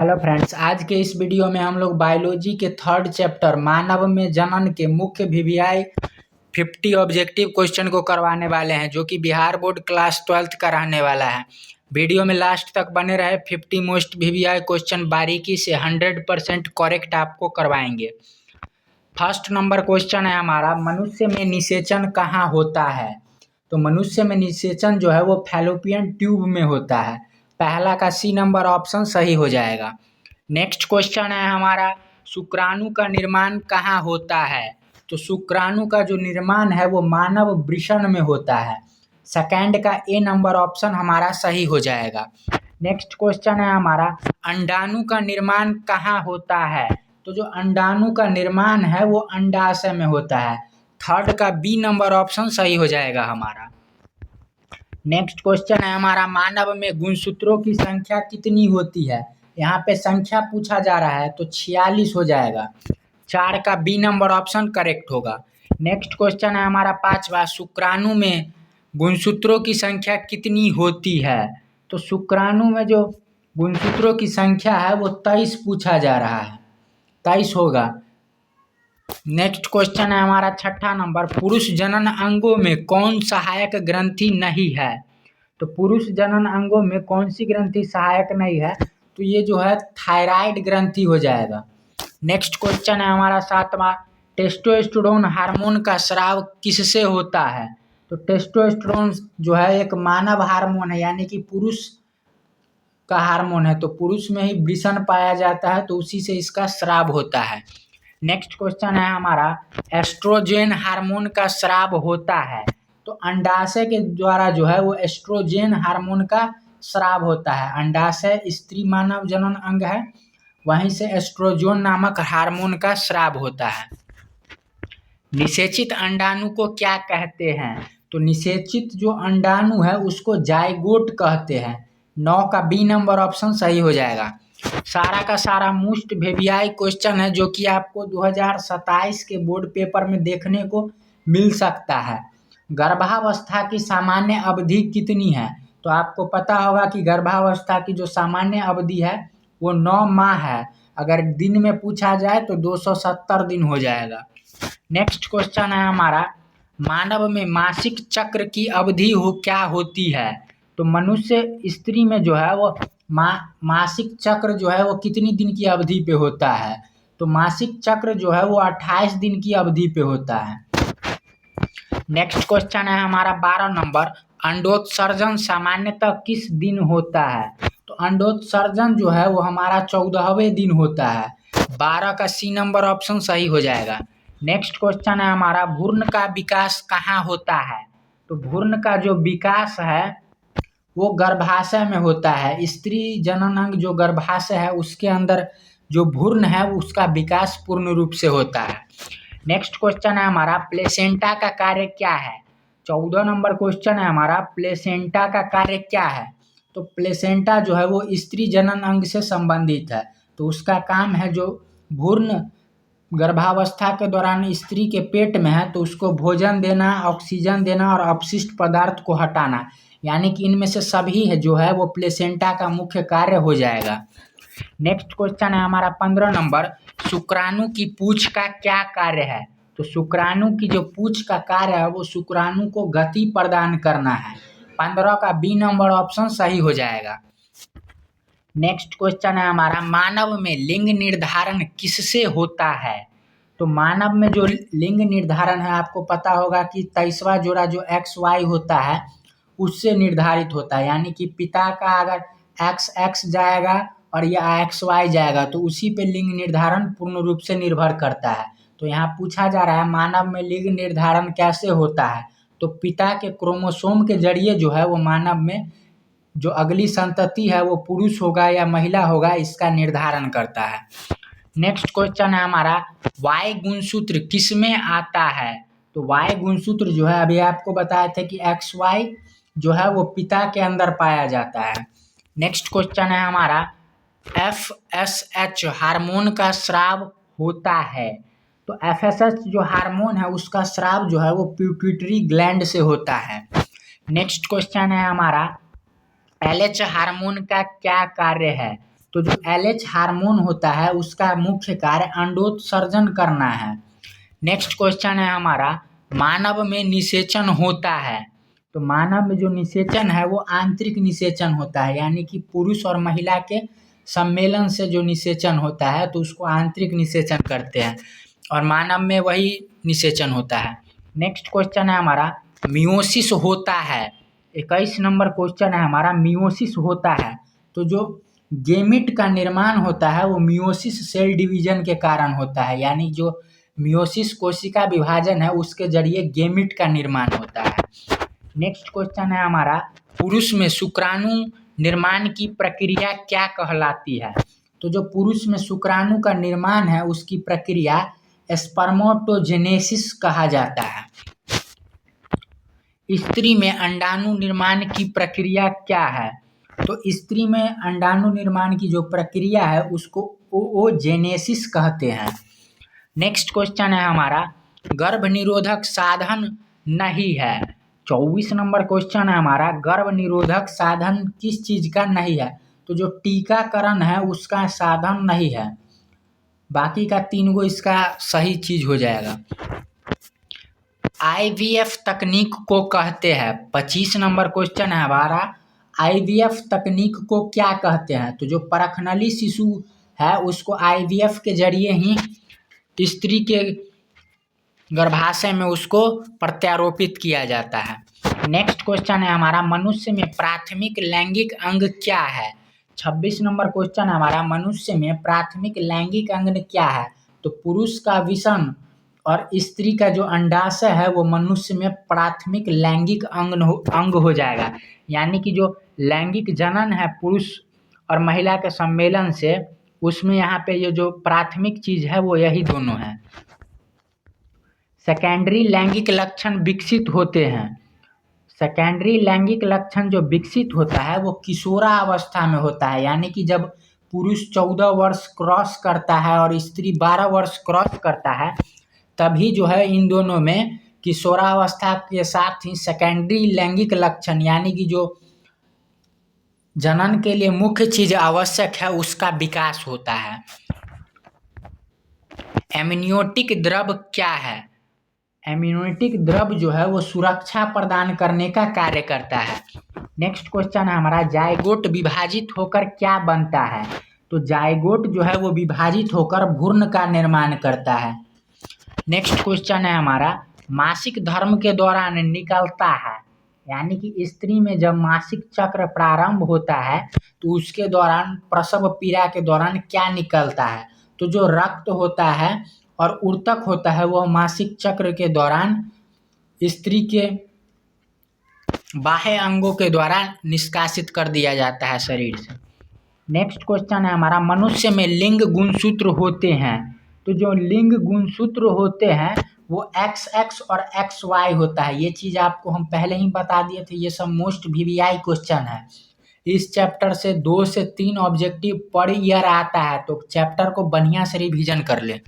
Hello friends, आज के इस वीडियो में हम लोग बायोलॉजी के थर्ड चैप्टर मानव में जनन के मुख्य वीवीआई 50 ऑब्जेक्टिव क्वेश्चन को करवाने वाले हैं, जो कि बिहार बोर्ड क्लास 12th का रहने वाला है। वीडियो में लास्ट तक बने रहे। 50 मोस्ट वीवीआई क्वेश्चन बारीकी से 100% करेक्ट आपको करवाएंगे। फर्स्ट नंबर क्वेश्चन है हमारा, मनुष्य में निषेचन कहाँ होता है? तो मनुष्य में निषेचन जो है वो फैलोपियन ट्यूब में होता है। पहला का सी नंबर ऑप्शन सही हो जाएगा। नेक्स्ट क्वेश्चन है हमारा, शुक्राणु का निर्माण कहाँ होता है? तो शुक्राणु का जो निर्माण है वो मानव वृषण में होता है। सेकंड का ए नंबर ऑप्शन हमारा सही हो जाएगा। नेक्स्ट क्वेश्चन है हमारा, अंडाणु का निर्माण कहाँ होता है? तो जो अंडाणु का निर्माण है वो अंडाशय में होता है। थर्ड का बी नंबर ऑप्शन सही हो जाएगा हमारा। नेक्स्ट क्वेश्चन है हमारा, मानव में गुणसूत्रों की संख्या कितनी होती है? यहाँ पे संख्या पूछा जा रहा है तो 46 हो जाएगा। 4 का बी नंबर ऑप्शन करेक्ट होगा। नेक्स्ट क्वेश्चन है हमारा पांचवा, शुक्राणु में गुणसूत्रों की संख्या कितनी होती है? तो शुक्राणु में जो गुणसूत्रों की संख्या है वो 23 पूछा जा रहा है, 23 होगा। नेक्स्ट क्वेश्चन है हमारा छठा नंबर, पुरुष जनन अंगों में कौन सहायक ग्रंथि नहीं है? तो पुरुष जनन अंगों में कौन सी ग्रंथि सहायक नहीं है? तो ये जो है थायराइड ग्रंथि हो जाएगा। नेक्स्ट क्वेश्चन है हमारा सातवां, टेस्टोस्टेरोन हार्मोन का स्राव किससे होता है? तो टेस्टोस्टेरोन जो है एक मानव हार्मोन है, यानी कि पुरुष का हार्मोन है। तो पुरुष में ही वृषण पाया जाता है, तो उसी से इसका स्राव होता है। नेक्स्ट क्वेश्चन है हमारा, एस्ट्रोजेन हार्मोन का स्राव होता है? तो अंडाशय के द्वारा जो है वो एस्ट्रोजेन हार्मोन का स्राव होता है। अंडाशय स्त्री मानव जनन अंग है, वहीं से एस्ट्रोजोन नामक हार्मोन का स्राव होता है। निषेचित अंडाणु को क्या कहते हैं? तो निषेचित जो अंडाणु है उसको जाइगोट कहते हैं। 9 का बी नंबर ऑप्शन सही हो जाएगा। सारा का सारा मोस्ट वीवीआई क्वेश्चन है, जो कि आपको 2027 के बोर्ड पेपर में देखने को मिल सकता है। गर्भावस्था की सामान्य अवधि कितनी है? तो आपको पता होगा कि गर्भावस्था की जो सामान्य अवधि है वो 9 माह है। अगर दिन में पूछा जाए तो 270 दिन हो जाएगा। नेक्स्ट क्वेश्चन है हमारा, मानव में मासिक चक्र की अवधि क्या होती है? तो मनुष्य स्त्री में जो है वो मासिक चक्र जो है वो कितनी दिन की अवधि पे होता है? तो मासिक चक्र जो है वो 28 दिन की अवधि पे होता है। नेक्स्ट क्वेश्चन है हमारा 12 नंबर, अंडोत्सर्जन सामान्यतः किस दिन होता है? तो अंडोत्सर्जन जो है वो हमारा 14वें दिन होता है। 12 का सी नंबर ऑप्शन सही हो जाएगा। नेक्स्ट क्वेश्चन है हमारा, भ्रूण का विकास कहाँ होता है? तो भ्रूण का जो विकास है वो गर्भाशय में होता है। स्त्री जनन अंग जो गर्भाशय है उसके अंदर जो भ्रूण है उसका विकास पूर्ण रूप से होता है। नेक्स्ट क्वेश्चन है हमारा, प्लेसेंटा का कार्य क्या है? 14 नंबर क्वेश्चन है हमारा, प्लेसेंटा का कार्य क्या है? तो प्लेसेंटा जो है वो स्त्री जनन अंग से संबंधित है। तो उसका काम है, जो भ्रूण गर्भावस्था के दौरान स्त्री के पेट में है तो उसको भोजन देना, ऑक्सीजन देना और अपशिष्ट पदार्थ को हटाना, यानी कि इनमें से सभी है जो है वो प्लेसेंटा का मुख्य कार्य हो जाएगा। नेक्स्ट क्वेश्चन है हमारा 15 नंबर, शुक्राणु की पूंछ का क्या कार्य है? तो शुक्राणु की जो पूंछ का कार्य है वो शुक्राणु को गति प्रदान करना है। 15 का बी नंबर ऑप्शन सही हो जाएगा। नेक्स्ट क्वेश्चन है हमारा, मानव में लिंग निर्धारण किससे होता है? तो मानव में जो लिंग निर्धारण है आपको पता होगा कि 23वां जोड़ा जो XY होता है उससे निर्धारित होता है, यानी कि पिता का अगर XX जाएगा और या XY जाएगा तो उसी पे लिंग निर्धारण पूर्ण रूप से निर्भर करता है। तो यहाँ पूछा जा रहा है मानव में लिंग निर्धारण कैसे होता है? तो पिता के क्रोमोसोम के जरिए जो है वो मानव में जो अगली संतति है वो पुरुष होगा या महिला होगा इसका निर्धारण करता है। नेक्स्ट क्वेश्चन है हमारा, वाई गुणसूत्र किसमें आता है? तो वाई गुणसूत्र जो है अभी आपको बताए थे कि XY जो है वो पिता के अंदर पाया जाता है। नेक्स्ट क्वेश्चन है हमारा, FSH हार्मोन का स्राव होता है? तो FSH जो हार्मोन है उसका स्राव जो है वो पिट्यूटरी ग्लैंड से होता है। नेक्स्ट क्वेश्चन है हमारा, LH हार्मोन का क्या कार्य है? तो जो LH हार्मोन होता है उसका मुख्य कार्य अंडोत्सर्जन करना है। नेक्स्ट क्वेश्चन है हमारा, मानव में निषेचन होता है। तो मानव में जो निषेचन है वो आंतरिक निषेचन होता है, यानी कि पुरुष और महिला के सम्मेलन से जो निषेचन होता है तो उसको आंतरिक निषेचन करते हैं, और मानव में वही निषेचन होता है। नेक्स्ट क्वेश्चन है हमारा, मियोसिस होता है। 21 नंबर क्वेश्चन है हमारा, मियोसिस होता है। तो जो गेमिट का निर्माण होता है वो मियोसिस सेल डिवीजन के कारण होता है, यानी जो मियोसिस कोशिका विभाजन है उसके जरिए गेमिट का निर्माण होता है। नेक्स्ट क्वेश्चन है हमारा, पुरुष में शुक्राणु निर्माण की प्रक्रिया क्या कहलाती है। तो जो पुरुष में शुक्राणु का निर्माण है उसकी प्रक्रिया स्पर्मेटोजेनेसिस कहा जाता है। स्त्री में अंडाणु निर्माण की प्रक्रिया क्या है। तो स्त्री में अंडाणु निर्माण की जो प्रक्रिया है उसको ओजेनेसिस कहते हैं। नेक्स्ट क्वेश्चन है हमारा, गर्भ निरोधक साधन नहीं है। 24 नंबर क्वेश्चन है हमारा, गर्भ निरोधक साधन किस चीज का नहीं है। तो जो टीकाकरण है उसका साधन नहीं है। बाकी का 3 गो इसका सही चीज हो जाएगा। IVF तकनीक को कहते हैं। 25 नंबर क्वेश्चन है हमारा, IVF तकनीक को क्या कहते हैं। तो जो परखनली शिशु है उसको IVF के जरिए ही स्त्री के गर्भाशय में उसको प्रत्यारोपित किया जाता है। नेक्स्ट क्वेश्चन है हमारा, मनुष्य में प्राथमिक लैंगिक अंग क्या है। 26 नंबर क्वेश्चन है हमारा, मनुष्य में प्राथमिक लैंगिक अंग क्या है। तो पुरुष का विषम और स्त्री का जो अंडाशय है वो मनुष्य में प्राथमिक लैंगिक अंग हो जाएगा, यानी कि जो लैंगिक जनन है पुरुष और महिला के सम्मेलन से, उसमें यहाँ पे ये जो प्राथमिक चीज है वो यही दोनों है। सेकेंडरी लैंगिक लक्षण विकसित होते हैं। सेकेंडरी लैंगिक लक्षण जो विकसित होता है वो किशोरावस्था में होता है, यानी कि जब पुरुष 14 वर्ष क्रॉस करता है और स्त्री 12 वर्ष क्रॉस करता है, तभी जो है इन दोनों में किशोरावस्था के साथ ही सेकेंडरी लैंगिक लक्षण, यानी कि जो जनन के लिए मुख्य चीज आवश्यक है उसका विकास होता है। एमनियोटिक द्रव क्या है। एमनियोटिक द्रव जो है वो सुरक्षा प्रदान करने का कार्य करता है। नेक्स्ट क्वेश्चन है हमारा, जायगोट विभाजित होकर क्या बनता है। तो जायगोट जो है वो विभाजित होकर भ्रूण का निर्माण करता है। नेक्स्ट क्वेश्चन है हमारा, मासिक धर्म के दौरान निकलता है, यानी कि स्त्री में जब मासिक चक्र प्रारंभ होता है तो उसके दौरान प्रसव पीड़ा के दौरान क्या निकलता है। तो जो रक्त होता है और ऊतक होता है वह मासिक चक्र के दौरान स्त्री के बाह्य अंगों के द्वारा निष्कासित कर दिया जाता है शरीर से। नेक्स्ट क्वेश्चन है हमारा, मनुष्य में लिंग गुणसूत्र होते हैं। तो जो लिंग गुणसूत्र होते हैं वो XX और XY होता है। ये चीज आपको हम पहले ही बता दिए थे, ये सब मोस्ट VVI क्वेश्चन है। इस चैप्टर से 2 से 3 ऑब्जेक्टिव पर ईयर आता है, तो चैप्टर को बढ़िया से रिवीजन कर ले।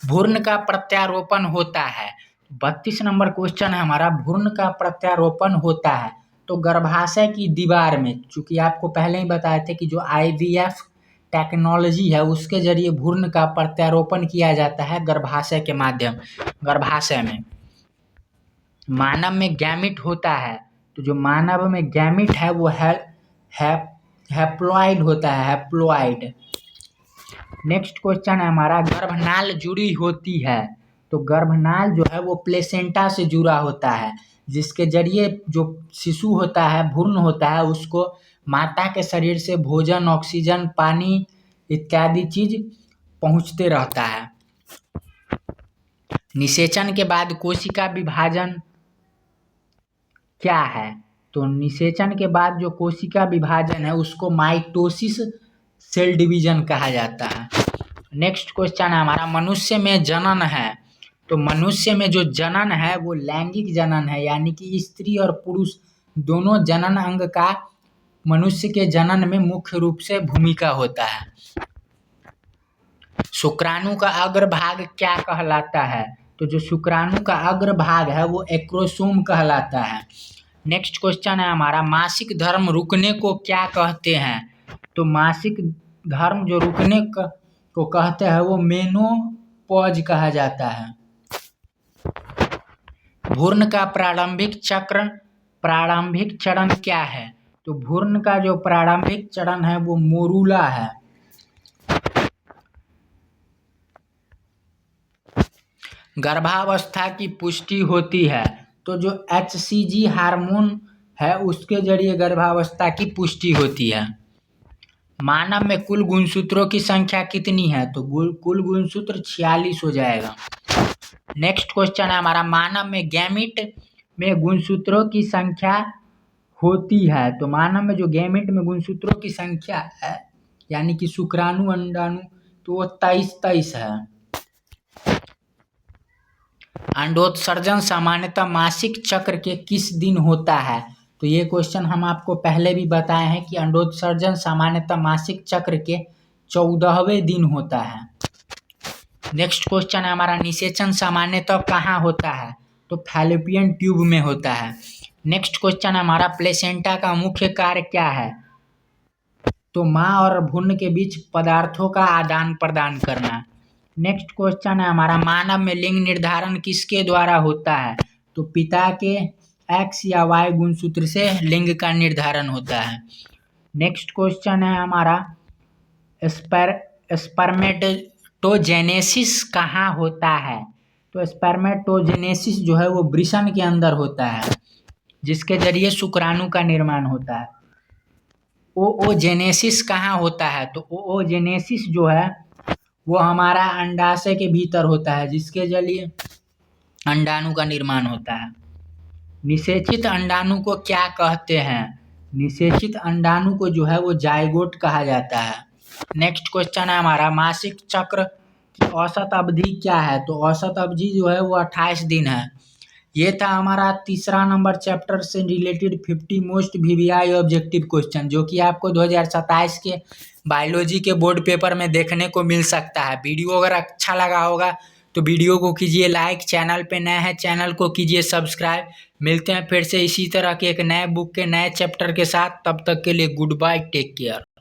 भ्रूण का प्रत्यारोपण होता है। 32 नंबर क्वेश्चन है हमारा, भ्रूण का प्रत्यारोपण होता है तो गर्भाशय की दीवार में, चूंकि आपको पहले ही बताए थे कि जो IVF टेक्नोलॉजी है उसके जरिए भ्रूण का प्रत्यारोपण किया जाता है गर्भाशय के माध्यम। गर्भाशय में मानव में गैमिट होता है। तो जो मानव में गैमिट है वो हैप्लॉइड होता है, हैप्लॉइड। नेक्स्ट क्वेश्चन है हमारा, गर्भनाल जुड़ी होती है। तो गर्भनाल जो है वो प्लेसेंटा से जुड़ा होता है, जिसके जरिए जो शिशु होता है, भ्रूण होता है, उसको माता के शरीर से भोजन, ऑक्सीजन, पानी इत्यादि चीज पहुंचते रहता है। निषेचन के बाद कोशिका विभाजन क्या है। तो निषेचन के बाद जो कोशिका विभाजन है उसको माइटोसिस सेल डिवीजन कहा जाता है। नेक्स्ट क्वेश्चन है हमारा, मनुष्य में जनन है। तो मनुष्य में जो जनन है वो लैंगिक जनन है, यानी कि स्त्री और पुरुष दोनों जनन अंग का मनुष्य के जनन में मुख्य रूप से भूमिका होता है। शुक्राणु का अग्रभाग क्या कहलाता है। तो जो शुक्राणु का अग्रभाग है वो एक्रोसोम कहलाता है। नेक्स्ट क्वेश्चन है हमारा, मासिक धर्म रुकने को क्या कहते हैं। तो मासिक धर्म जो रुकने को कहते हैं वो मेनोपॉज कहा जाता है। भ्रूण का प्रारंभिक चरण क्या है? तो भ्रूण का जो प्रारंभिक चरण है वो मोरूला है। गर्भावस्था की पुष्टि होती है, तो जो HCG हार्मोन है उसके जरिए गर्भावस्था की पुष्टि होती है। मानव में कुल गुणसूत्रों की संख्या कितनी है? तो कुल गुणसूत्र 46 हो जाएगा। नेक्स्ट क्वेश्चन है हमारा, मानव में गैमीट में गुणसूत्रों की संख्या होती है। तो मानव में जो गैमीट में गुणसूत्रों की संख्या है यानी कि शुक्राणु अंडाणु, तो वो 23 है। अंडोत्सर्जन सामान्यतः मासिक चक्र के किस दिन होता है? तो ये क्वेश्चन हम आपको पहले भी बताए हैं कि अंडोत्सर्जन सामान्यतः मासिक चक्र के 14वें दिन होता है। नेक्स्ट क्वेश्चन है हमारा, निषेचन सामान्यतः कहाँ होता है? तो फैलोपियन ट्यूब में होता है। नेक्स्ट क्वेश्चन है हमारा, प्लेसेंटा का मुख्य कार्य क्या है? तो माँ और भ्रूण के बीच पदार्थों का आदान प्रदान करना। नेक्स्ट क्वेश्चन है हमारा, मानव में लिंग निर्धारण किसके द्वारा होता है? तो पिता के X या Y गुणसूत्र से लिंग का निर्धारण होता है। नेक्स्ट क्वेश्चन है हमारा, स्पर्मेटोजेनेसिस कहाँ होता है? तो स्पर्मेटोजेनेसिस जो है वो वृषण के अंदर होता है, जिसके जरिए शुक्राणु का निर्माण होता है। ओओजेनेसिस कहाँ होता है? तो ओओजेनेसिस जो है वो हमारा अंडाशय के भीतर होता है, जिसके जरिए अंडाणु का निर्माण होता है। निषेचित अंडाणु को क्या कहते हैं? निषेचित अंडाणु को जो है वो जाइगोट कहा जाता है। नेक्स्ट क्वेश्चन है हमारा, मासिक चक्र की औसत अवधि क्या है? तो औसत अवधि जो है वो 28 दिन है। ये था हमारा तीसरा नंबर चैप्टर से related 50 most VVI objective question, जो कि आपको 2027 के बायोलॉजी के बोर्ड पेपर में देखने को मिल सकता है। वीडियो अगर अच्छा लगा होगा तो वीडियो को कीजिए लाइक, चैनल पे नए हैं चैनल को कीजिए सब्सक्राइब। मिलते हैं फिर से इसी तरह के एक नए बुक के नए चैप्टर के साथ, तब तक के लिए गुड बाय, टेक केयर।